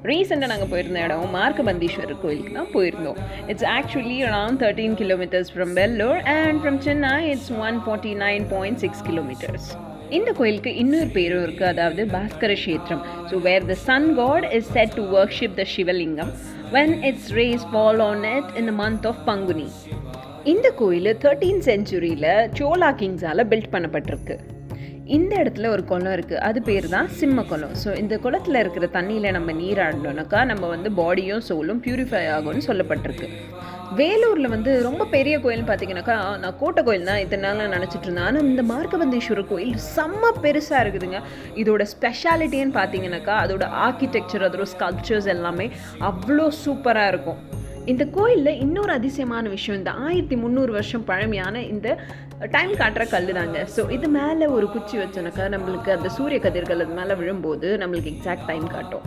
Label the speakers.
Speaker 1: ரீசெண்டாக நாங்கள் போயிருந்த இடம் மார்க்கபந்தீஸ்வரர் கோயிலுக்கு தான் போயிருந்தோம். It's actually around 13 kilometers from Vellore and from Chennai it's 149.6 kilometers. இந்த கோயிலுக்கு இன்னொரு பேரும் இருக்குது, அதாவது Bhaskara Kshetram. So where the sun god is set to worship the Shivalingam when its rays fall on it in the month of Panguni. இந்த கோயில் 13th centuryல சோலா கிங்ஸால் build பண்ணப்பட்டிருக்கு. இந்த இடத்துல ஒரு குளம் இருக்குது, அது பேர் தான் சிம்ம குளம். ஸோ இந்த குளத்தில் இருக்கிற தண்ணியில் நம்ம நீராடணுனாக்கா நம்ம பாடியும் சோலும் பியூரிஃபை ஆகும்னு சொல்லப்பட்டிருக்கு. வேலூரில் ரொம்ப பெரிய கோயில்னு பார்த்தீங்கன்னாக்கா, நான் கோட்டை கோயில் தான் இத்தனை நாள் நினச்சிட்டு இருந்தேன். ஆனால் இந்த மார்க்கபந்தீஸ்வரர் கோயில் செம்ம பெருசாக இருக்குதுங்க. இதோட ஸ்பெஷாலிட்டின்னு பார்த்தீங்கன்னாக்கா, அதோட ஆர்கிடெக்சர், அதோட ஸ்கல்ப்சர்ஸ் எல்லாமே அவ்வளோ சூப்பராக இருக்கும். இந்த கோயிலில் இன்னொரு அதிசயமான விஷயம், இந்த 1300 வருஷம் பழமையான இந்த டைம் காட்டுற கல் தாங்க. ஸோ இது மேலே ஒரு குச்சி வச்சோனாக்கா நம்மளுக்கு அந்த சூரிய கதிர்கள் அது மேலே விழும்போது நம்மளுக்கு எக்ஸாக்ட் டைம் காட்டும்.